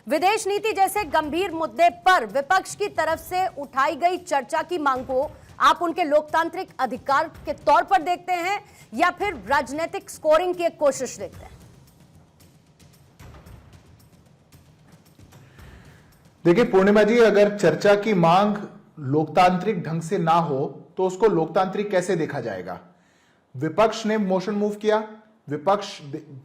विदेश नीति जैसे गंभीर मुद्दे पर विपक्ष की तरफ से उठाई गई चर्चा की मांग को आप उनके लोकतांत्रिक अधिकार के तौर पर देखते हैं या फिर राजनीतिक स्कोरिंग की एक कोशिश देखते हैं? देखिए पूर्णिमा जी, अगर चर्चा की मांग लोकतांत्रिक ढंग से ना हो तो उसको लोकतांत्रिक कैसे देखा जाएगा? विपक्ष ने मोशन मूव किया, विपक्ष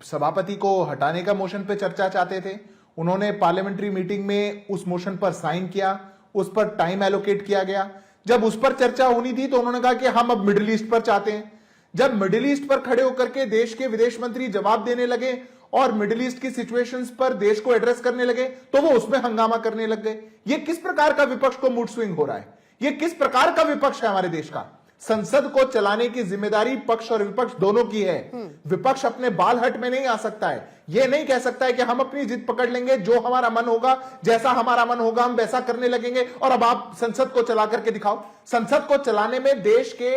सभापति को हटाने का मोशन पे चर्चा चाहते थे। उन्होंने पार्लियामेंट्री मीटिंग में उस मोशन पर साइन किया, उस पर टाइम एलोकेट किया गया। जब उस पर चर्चा होनी थी तो उन्होंने कहा कि हम अब मिडिल ईस्ट पर चाहते हैं। जब मिडिल ईस्ट पर खड़े होकर के देश के विदेश मंत्री जवाब देने लगे और मिडिल ईस्ट की सिचुएशंस पर देश को एड्रेस करने लगे तो वो उसमें हंगामा करने लग गए। ये किस प्रकार का विपक्ष को मूड स्विंग हो रहा है? ये किस प्रकार का विपक्ष है हमारे देश का? संसद को चलाने की जिम्मेदारी पक्ष और विपक्ष दोनों की है। विपक्ष अपने बाल हट में नहीं आ सकता है। यह नहीं कह सकता है कि हम अपनी जिद पकड़ लेंगे, जो हमारा मन होगा, जैसा हमारा मन होगा हम वैसा करने लगेंगे और अब आप संसद को चला करके दिखाओ। संसद को चलाने में देश के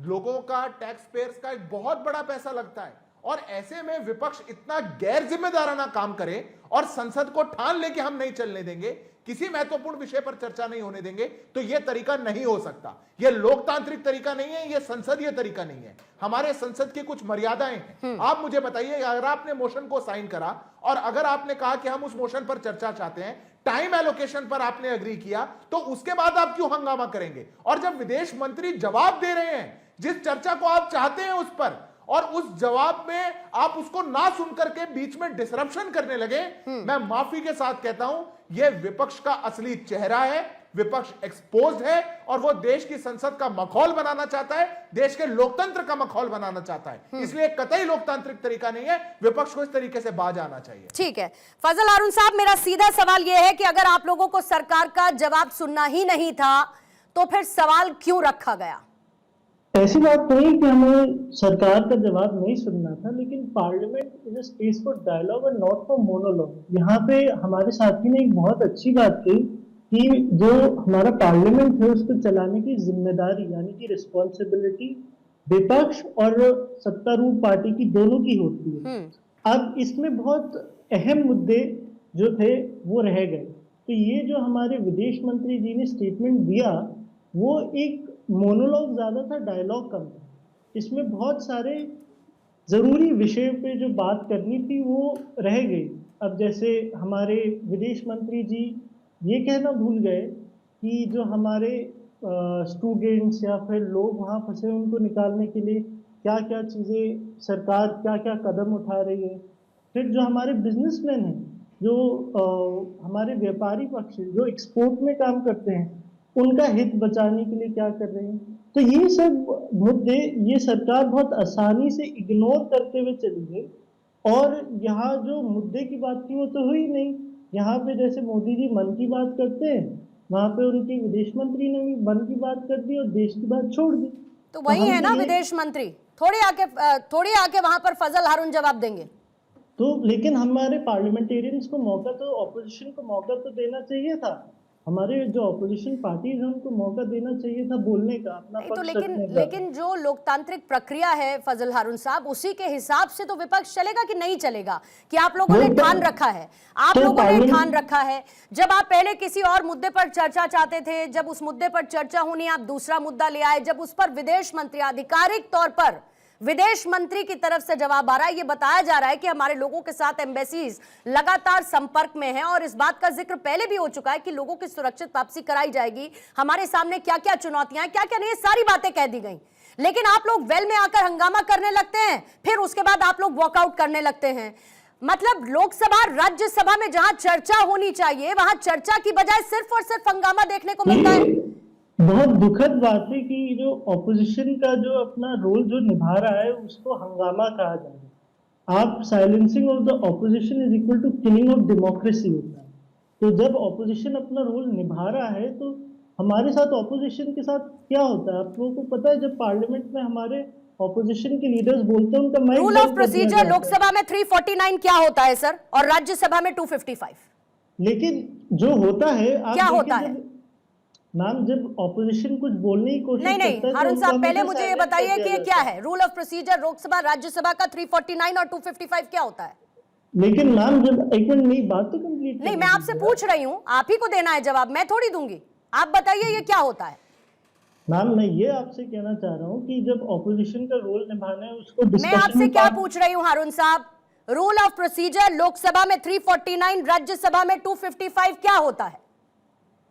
लोगों का, टैक्स पेयर्स का एक बहुत बड़ा पैसा लगता है और ऐसे में विपक्ष इतना गैर जिम्मेदाराना काम करे और संसद को ठान ले कि हम नहीं चलने देंगे, किसी महत्वपूर्ण विषय पर चर्चा नहीं होने देंगे, तो यह तरीका नहीं हो सकता। यह लोकतांत्रिक तरीका नहीं है, यह संसदीय तरीका नहीं है। हमारे संसद की कुछ मर्यादाएं हैं। आप मुझे बताइए, अगर आपने मोशन को साइन करा और अगर आपने कहा कि हम उस मोशन पर चर्चा चाहते हैं, टाइम एलोकेशन पर आपने अग्री किया, तो उसके बाद आप क्यों हंगामा करेंगे? और जब विदेश मंत्री जवाब दे रहे हैं जिस चर्चा को आप चाहते हैं उस पर, और उस जवाब में आप उसको ना सुनकर के बीच में डिसरप्शन करने लगे, मैं माफी के साथ कहता हूं यह विपक्ष का असली चेहरा है। विपक्ष एक्सपोज्ड है और वो देश की संसद का मखौल बनाना चाहता है, देश के लोकतंत्र का मखौल बनाना चाहता है। इसलिए कतई लोकतांत्रिक तरीका नहीं है, विपक्ष को इस तरीके से बाज आना चाहिए। ठीक है फजल हारून साहब, मेरा सीधा सवाल यह है कि अगर आप लोगों को सरकार का जवाब सुनना ही नहीं था तो फिर सवाल क्यों रखा गया? ऐसी बात नहीं कि हमें सरकार का जवाब नहीं सुनना था, लेकिन parliament is a space for dialogue and not for monologue. यहाँ पे हमारे साथी ने एक बहुत अच्छी बात कही कि जो हमारा पार्लियामेंट है उसको चलाने की जिम्मेदारी यानी कि रिस्पॉन्सिबिलिटी विपक्ष और सत्तारूढ़ पार्टी की दोनों की होती है। अब इसमें बहुत अहम मुद्दे जो थे वो रह गए। तो ये जो हमारे विदेश मंत्री जी ने स्टेटमेंट दिया वो एक मोनोलॉग ज्यादा था, डायलॉग कम था। इसमें बहुत सारे जरूरी विषयों पे जो बात करनी थी वो रह गई। अब जैसे हमारे विदेश मंत्री जी ये कहना भूल गए कि जो हमारे स्टूडेंट्स या फिर लोग वहाँ फंसे उनको निकालने के लिए क्या क्या चीज़ें सरकार क्या क्या कदम उठा रही है। फिर जो हमारे बिजनेसमैन हैं, जो हमारे व्यापारी पक्ष जो एक्सपोर्ट में काम करते हैं, उनका हित बचाने के लिए क्या कर रहे हैं। तो ये सब मुद्दे ये सरकार बहुत आसानी से इग्नोर करते हुए चली गई और यहाँ जो मुद्दे की बात थी वो तो हुई नहीं। यहाँ पे जैसे मोदी जी मन की बात करते हैं, वहाँ पे उनके विदेश मंत्री ने भी मन की बात कर दी और देश की बात छोड़ दी। तो वही है ना विदेश मंत्री, थोड़ी आके वहां पर फजल हारून जवाब देंगे। तो लेकिन हमारे पार्लियामेंटेरियंस को मौका, तो ऑपोजिशन को मौका तो देना चाहिए था। हमारे जो ऑपोजिशन पार्टीज हैं उनको मौका देना चाहिए था बोलने का, अपना पक्ष रखने का। लेकिन जो लोकतांत्रिक प्रक्रिया है फजल हारून साहब, उसी के हिसाब से तो विपक्ष चलेगा कि नहीं चलेगा? कि आप लोगों ने ठान रखा है, आप लोगों ने ठान रखा है, जब आप पहले किसी और मुद्दे पर चर्चा चाहते थे, जब उस मुद्दे पर चर्चा होनी आप दूसरा मुद्दा ले आए, जब उस पर विदेश मंत्री आधिकारिक तौर पर विदेश मंत्री की तरफ से जवाब आ रहा है, ये बताया जा रहा है कि हमारे लोगों के साथ एम्बेसीज लगातार संपर्क में हैं और इस बात का जिक्र पहले भी हो चुका है कि लोगों की सुरक्षित वापसी कराई जाएगी। हमारे सामने क्या क्या चुनौतियां हैं, क्या क्या नहीं, सारी बातें कह दी गई। लेकिन आप लोग वेल में आकर हंगामा करने लगते हैं, फिर उसके बाद आप लोग वॉकआउट करने लगते हैं। मतलब लोकसभा राज्यसभा में जहां चर्चा होनी चाहिए वहां चर्चा की बजाय सिर्फ और सिर्फ हंगामा देखने को मिलता है। बहुत दुखद बात है कि जो ऑपोजिशन का जो अपना रोल जो निभा रहा है उसको हंगामा कहा जाए। आप silencing of the opposition is equal to killing of democracy होता है। तो जब ऑपोजिशन अपना रोल निभा रहा है तो हमारे साथ ऑपोजिशन के साथ क्या होता है आप लोगों को पता है? जब पार्लियामेंट में हमारे ऑपोजिशन के लीडर्स बोलते हैं उनका mic. Rule of procedure Lok Sabha में 349 क्या होता है सर, और राज्यसभा में 255? लेकिन जो होता है क्या होता है मैम, जब ऑपोजिशन कुछ बोलने की कोशिश करता है, हारून साहब पहले मुझे ये बताइए कि ये क्या है rule of procedure Lok Sabha Rajya Sabha का 349 और 255 क्या होता है? लेकिन मैम जब एक मिनट मेरी बात तो कंप्लीट कंप्लीट नहीं, मैं आपसे पूछ रही हूँ, आप ही को देना है जवाब, मैं थोड़ी दूंगी। आप बताइए ये क्या होता है। मैम मैं ये आपसे कहना चाह रहा हूँ कि जब ऑपोजिशन का रोल निभाना है उसको मैं डिस्कशन आपसे में क्या पूछ रही हूँ हारून साहब, रूल ऑफ प्रोसीजर लोकसभा में 349, राज्यसभा में 255 क्या होता है?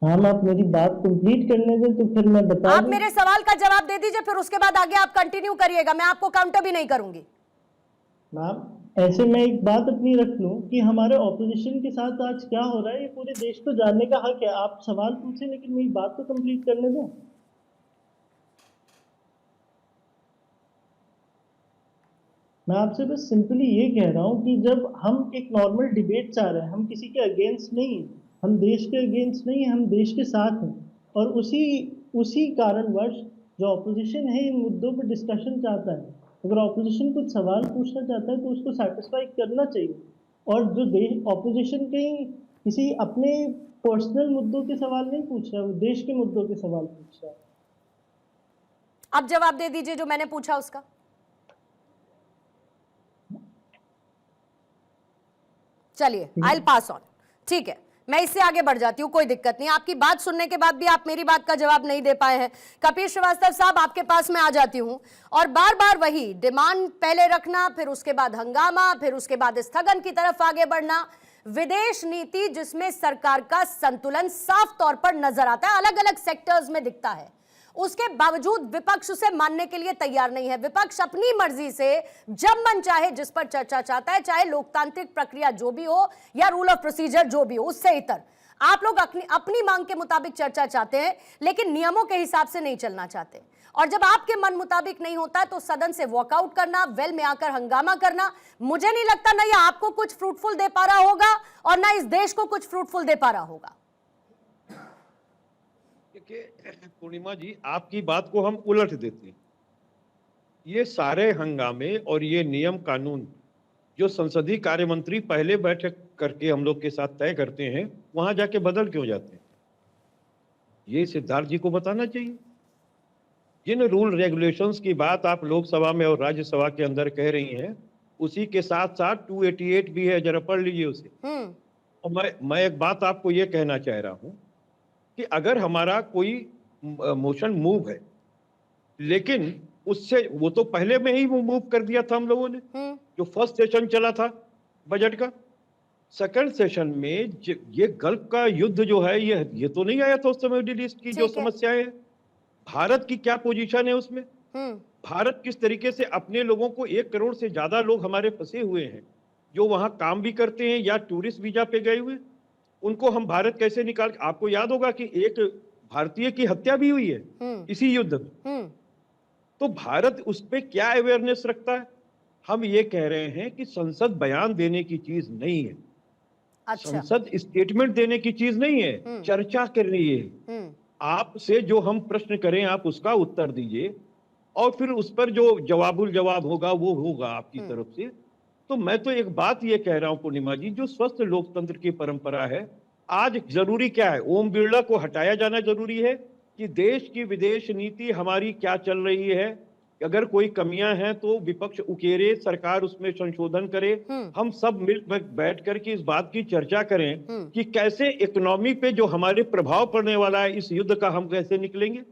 मैम आप मेरी बात कंप्लीट करने दें तो फिर मैं बता आप दूं। मेरे सवाल का जवाब दे दीजिए, फिर उसके बाद आगे आप कंटिन्यू करिएगा, मैं आपको काउंटर भी नहीं करूंगी। मैम ऐसे मैं एक बात अपनी रख लूं कि हमारे ऑपोजिशन के साथ आज क्या हो रहा है ये पूरे देश को जानने का हक है। आप सवाल पूछें लेकिन मेरी बात तो कंप्लीट करने दो। मैं आपसे बस सिंपली ये कह रहा हूँ कि जब हम एक नॉर्मल डिबेट चाह रहे हैं, हम किसी के अगेंस्ट नहीं हैं, हम देश के अगेंस्ट नहीं हैं, हम देश के साथ हैं। और उसी उसी कारणवश जो ऑपोजिशन है इन मुद्दों पर डिस्कशन चाहता है, अगर ऑपोजिशन कुछ सवाल पूछना चाहता है तो उसको सेटिस्फाई करना चाहिए। और जो देश ऑपोजिशन कहीं किसी अपने पर्सनल मुद्दों के सवाल नहीं पूछ रहा है, वो देश के मुद्दों के सवाल पूछ रहा है। अब जवाब दे दीजिए जो मैंने पूछा उसका। चलिए, आई पास ऑन, ठीक है, मैं इससे आगे बढ़ जाती हूँ, कोई दिक्कत नहीं। आपकी बात सुनने के बाद भी आप मेरी बात का जवाब नहीं दे पाए हैं। कपिल श्रीवास्तव साहब, आपके पास मैं आ जाती हूँ, और बार बार वही डिमांड पहले रखना, फिर उसके बाद हंगामा, फिर उसके बाद स्थगन की तरफ आगे बढ़ना। विदेश नीति जिसमें सरकार का संतुलन साफ तौर पर नजर आता है, अलग अलग सेक्टर्स में दिखता है, उसके बावजूद विपक्ष उसे मानने के लिए तैयार नहीं है। विपक्ष अपनी मर्जी से जब मन चाहे जिस पर चर्चा चाहता है, चाहे लोकतांत्रिक प्रक्रिया जो भी हो या रूल ऑफ प्रोसीजर जो भी हो, उससे इतर आप लोग अपनी मांग के मुताबिक चर्चा चाहते हैं, लेकिन नियमों के हिसाब से नहीं चलना चाहते। और जब आपके मन मुताबिक नहीं होता तो सदन से वॉकआउट करना, वेल में आकर हंगामा करना, मुझे नहीं लगता ना ये आपको कुछ फ्रूटफुल दे पा रहा होगा और ना इस देश को कुछ फ्रूटफुल दे पा रहा होगा। पूर्णिमा जी, आपकी बात को हम उलट देते हैं। ये सारे हंगामे और ये नियम कानून जो संसदीय कार्य मंत्री पहले बैठक करके हम लोग के साथ तय करते हैं, वहां जाके बदल क्यों जाते हैं? ये सिद्धार्थ जी को बताना चाहिए। जिन रूल रेगुलेशंस की बात आप लोकसभा में और राज्यसभा के अंदर कह रही हैं, उसी के साथ साथ 288 भी है, जरा पढ़ लीजिए उसे। और मैं एक बात आपको ये कहना चाह रहा हूं कि अगर हमारा कोई मोशन मूव है, लेकिन उससे वो तो पहले में ही वो मूव कर दिया था हम लोगों ने, जो फर्स्ट सेशन चला था बजट का। सेकंड सेशन में ये गल्फ का युद्ध जो है, ये तो नहीं आया था उस समय मिडिल ईस्ट की जो समस्याएं हैं। भारत की क्या पोजीशन है उसमें, भारत किस तरीके से अपने लोगों को 1 करोड़ से ज्यादा लोग हमारे फंसे हुए हैं जो वहां काम भी करते हैं या टूरिस्ट वीजा पे गए हुए, उनको हम भारत कैसे निकाल। आपको याद होगा कि एक भारतीय की हत्या भी हुई है इसी युद्ध में। तो भारत उस पे क्या अवेयरनेस रखता है? हम ये कह रहे हैं कि संसद बयान देने की चीज नहीं है। अच्छा। संसद स्टेटमेंट देने की चीज नहीं है, चर्चा करनी है। आपसे जो हम प्रश्न करें आप उसका उत्तर दीजिए, और फिर उस पर जो जवाबुल जवाब होगा वो होगा आपकी तरफ से। तो मैं तो एक बात ये कह रहा हूं पूर्णिमा जी, जो स्वस्थ लोकतंत्र की परंपरा है, आज जरूरी क्या है? ओम बिरला को हटाया जाना जरूरी है कि देश की विदेश नीति हमारी क्या चल रही है? अगर कोई कमियां हैं तो विपक्ष उकेरे, सरकार उसमें संशोधन करे, हम सब मिल बैठ कर के इस बात की चर्चा करें कि कैसे इकोनॉमी पे जो हमारे प्रभाव पड़ने वाला है इस युद्ध का, हम कैसे निकलेंगे।